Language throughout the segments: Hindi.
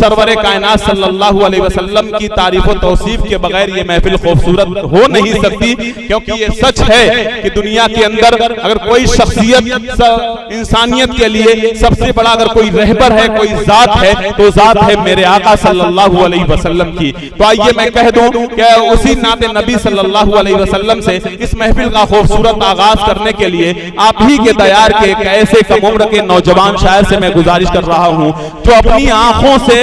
सरवरे कायनात सल्लल्लाहु अलैहि वसल्लम की तारीफ और तौसीफ के बगैर ये महफिल खूबसूरत हो नहीं सकती, क्योंकि ये सच है कि दुनिया के अंदर अगर कोई शख्सियत इंसानियत के लिए सबसे बड़ा अगर कोई रहबर है, कोई जात है, तो जात है मेरे आका सल्लल्लाहु अलैहि वसल्लम की। तो आइए मैं कह दूं कि उसी नाते नबी सल्लल्लाहु अलैहि वसल्लम से इस महफिल का खूबसूरत आगाज करने के लिए आप ही के दयार के एक ऐसे कम उम्र के नौजवान शायर से मैं गुजारिश कर रहा हूं जो अपनी आंखों से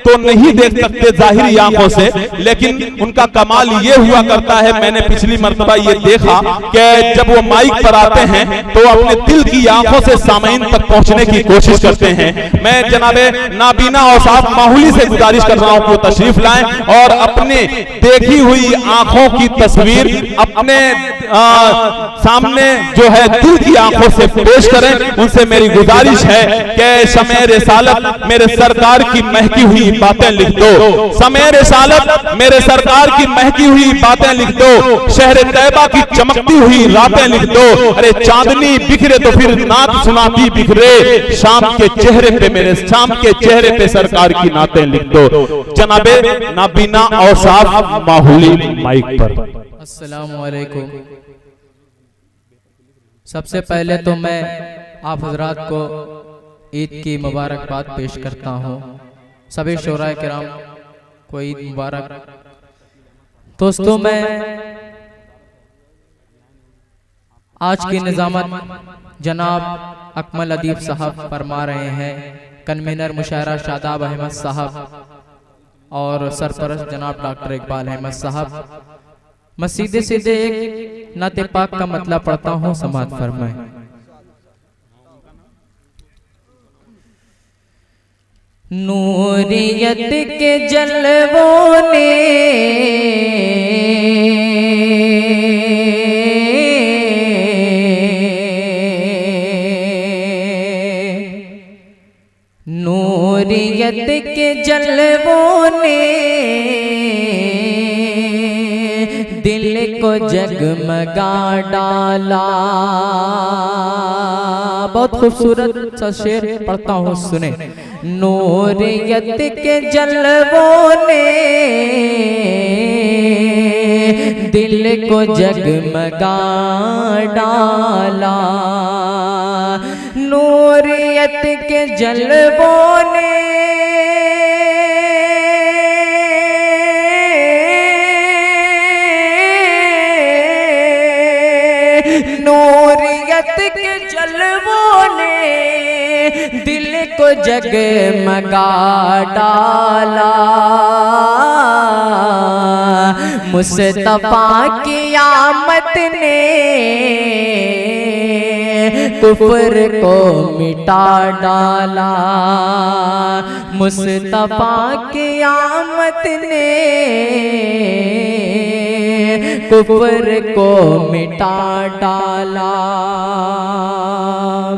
तो नहीं देख सकते जाहिरी आंखों से, लेकिन उनका कमाल ये हुआ करता है, मैंने पिछली मर्तबा ये देखा कि जब वो माइक पर आते हैं तो अपने दिल की आंखों से सामईन तक पहुंचने की कोशिश करते हैं। मैं जनाबे नाबीना और साफ माहौली से गुजारिश कर रहा हूं कि तशरीफ लाएं और अपने देखी हुई आंखों की तस्वीर अपने सामने जो है दिल की आंखों से पेश करें। उनसे मेरी गुजारिश है कि शमे रिसालत मेरे सरकार की महकी हुई बातें लिख दो, शमे रिसालत मेरे सरकार की महकी हुई बातें लिख दो, शहर तैयबा की चमकती हुई रातें लिख दो। अरे चांदनी बिखरे तो फिर नात सुनाती बिखरे, शाम के चेहरे पे मेरे शाम के चेहरे पे सरकार की नातें लिख दो। जनाबे नाबीना और साफ माहौली माइक पर। अस्सलामु अलैकुम। सबसे पहले तो मैं आप हजरात को ईद की मुबारकबाद पेश करता हूँ। सभी शोराए किराम को ईद मुबारक। दोस्तों, मैं आज की निजामत जनाब अकमल अदीब साहब फरमा रहे हैं, कन्वीनर मुशायरा शादाब अहमद साहब और सरपरस्त जनाब डॉक्टर इकबाल अहमद साहब। मैं सीधे सीधे एक नाते पाक का मतलब पढ़ता हूँ, समात फरमाएं। नूरियत के जलवों ने नूरियत के जलवों ने दिल को जगमगा डाला। बहुत खूबसूरत सा शेर पढ़ता हूँ, सुने। नूरियत के जलवों ने दिल को जगमगा डाला, नूरियत के जलवों ने नूरियत के जलवों ने दिल को जगमगा डाला। मुस्तफा की आमद ने कुफर को मिटा डाला, मुस्तफा की आमद ने कुफर को मिटा डाला।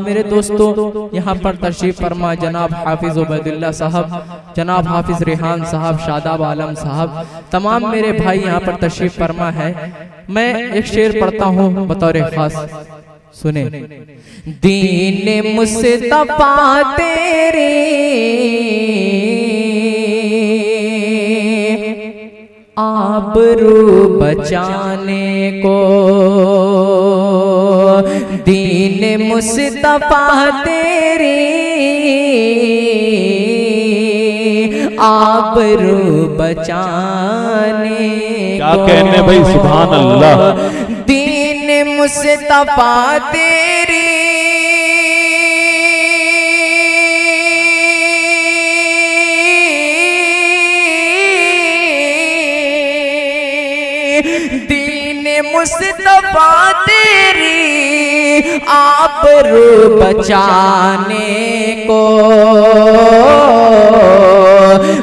मेरे दोस्तों, यहाँ पर तशरीफ फरमा जनाब हाफिज उबैदुल्लाह साहब, जनाब हाफिज रेहान साहब, शादाब आलम साहब, तमाम मेरे भाई यहाँ पर तशरीफ फरमा है। मैं एक शेर पढ़ता हूँ बतौर खास, सुने। दीन मुस्तफा तेरे आबरू बचाने को, दीन मुस्तफा तेरी आबरू बचाने क्या कहने भाई, सुभान अल्लाह। दीन मुस्तफा तेरी मुस्तफा तेरी आबरू बचाने को,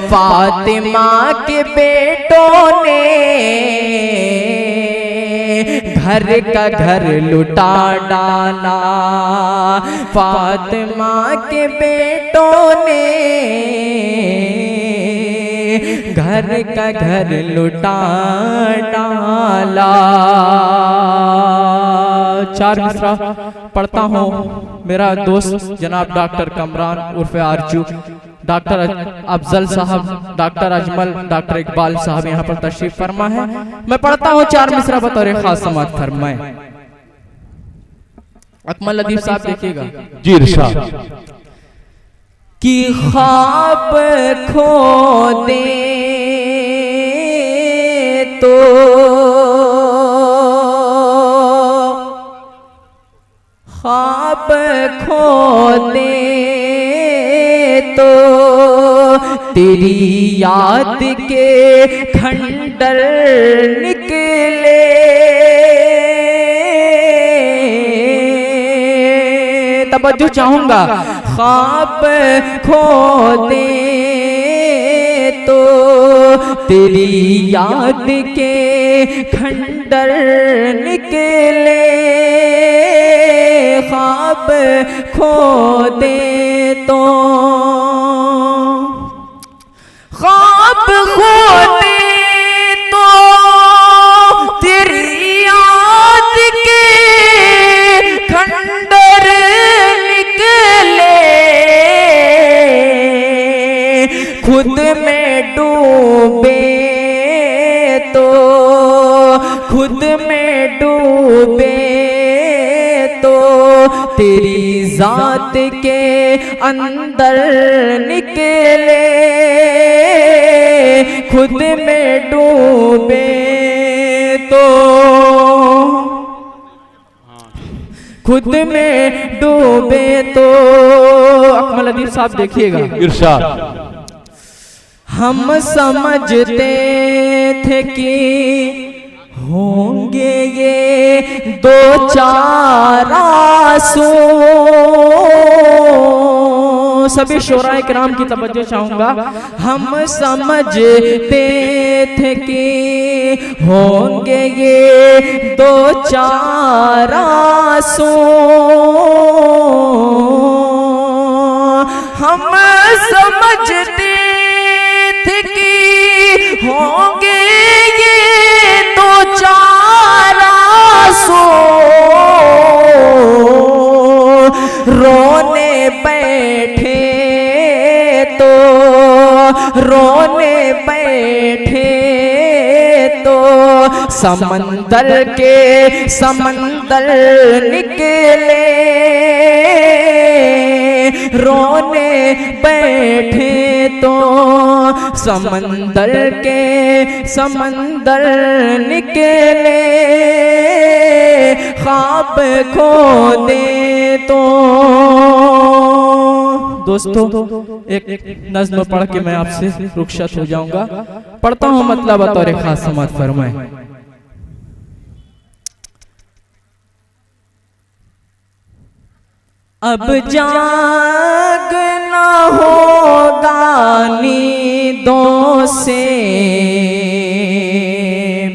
फातिमा के बेटों ने घर का घर लुटा डाला, फातिमा के बेटों ने घर का घर लुटा डाला। चार मिसरा पढ़ता हूँ। मेरा दोस्त जनाब डॉक्टर कमरान उर्फे आरजू डॉक्टर अफजल साहब, डॉक्टर अजमल, डॉक्टर इकबाल साहब यहाँ पर तशरीफ फरमा है। मैं पढ़ता हूँ 4 मिसरा बतौर खास समाअत फरमाए। अकमल लतीफ साहब देखिएगा जी इरशाद। कि ख्वाब खो दे तो ख्वाब खो दे तो तेरी याद के खंडर निकले, तवज्जो चाहूंगा। ख्वाब खो दे तो तेरी याद के खंडर निकले, ख्वाब खो दे तो ख्वाब खो दे तो तेरी याद के खंडर निकले, खुद में डूबे तो खुद में डूबे तो तेरी जात के अंदर निकले, खुद में डूबे तो खुद में डूबे तो। अकमल लतीफ साहब देखिएगा इरशाद। हम समझते थे कि होंगे ये 2-4 आंसू, सभी शोराए किराम की तवज्जो चाहूंगा। हम समझते थे कि होंगे ये 2-4 आंसू, हम समझते थे कि होंगे ये 2-4 आंसू, रोने बैठे तो रोने बैठे तो समंदर के समंदर निकले, रोने बैठे तो समंदर के समंदर निकले, ख्वाब खो दे तो। दोस्तों एक नज़्म पढ़ के मैं आपसे रुखसत हो जाऊंगा। पढ़ता हूँ मतलब बतौर खास समाअत फरमाए। अब जागना होगा नींदों से,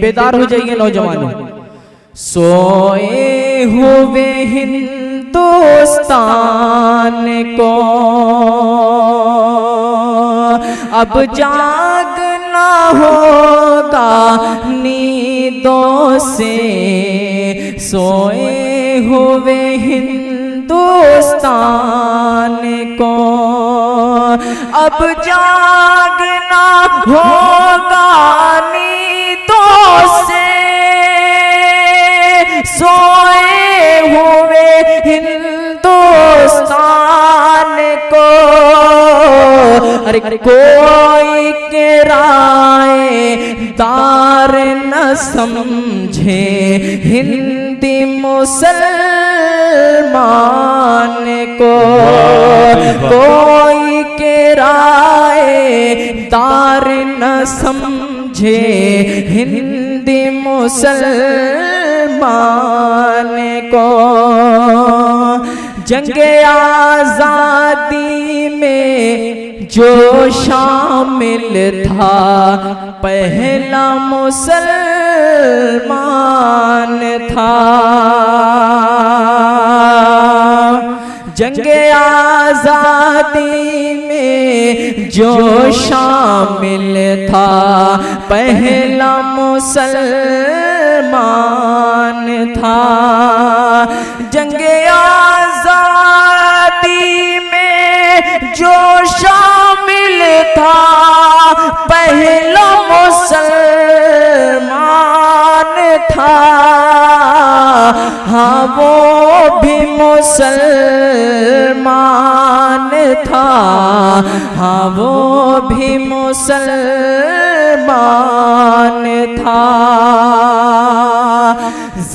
बेदार हो जाइए नौजवानों, सोए हुए हिंदुस्तान को अब जागना होगा नींदों से, सोए हुए हिंदुस्तान को अब जागना होगा नींदों से, सोए हुए हिंदुस्तान को। अरे कोई किराए दार न समझे हिंदी मुसलमान को, कोई किराए दार न समझे हिंदी मुसलमान को। जंगे आजादी में जो शामिल था पहला मुसलमान था, जंगे आजादी में जो शामिल था पहला मुसलमान था, जंगे आजादी में जो शामिल मुसलमान था, हाँ वो भी मुसलमान था, हाँ वो भी मुसलमान था।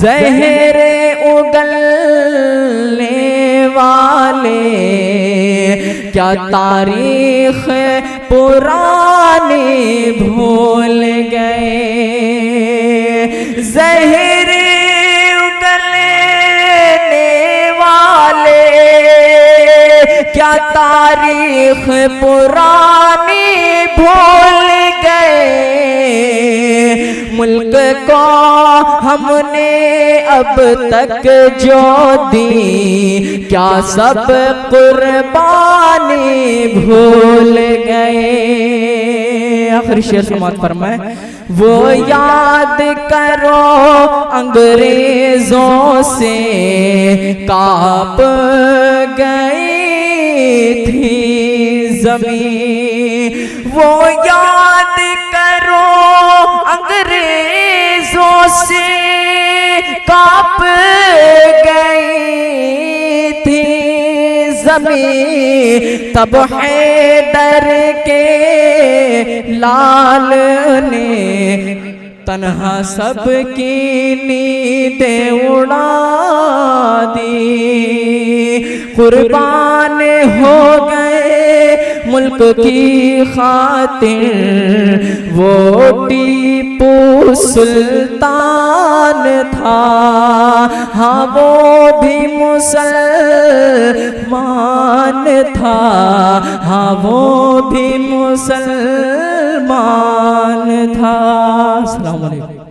ज़हर उगलने वाले क्या तारीख पुरानी भूल गए, ज़हर उगलने वाले क्या तारीख पुरानी भूल गए। मुल्क को हमने अब तक जो दी, क्या सब कुर्बानी भूल गए। आखिरी शेर समाप्त फरमाए, वो याद करो अंग्रेजों से कांप गई थी ज़मीं, वो याद करो अंग्रेजों से कांप गई थी ज़मीं। तब हैदर के लाल ने तन्हा सबकी नींदें उड़ा दी, कुर्बान हो गए मुल्क की खातिर वो टीपू सुल्तान था, हाँ वो भी मुसलमान था, हाँ वो भी मुसलमान था। अस्सलाम वालेकुम।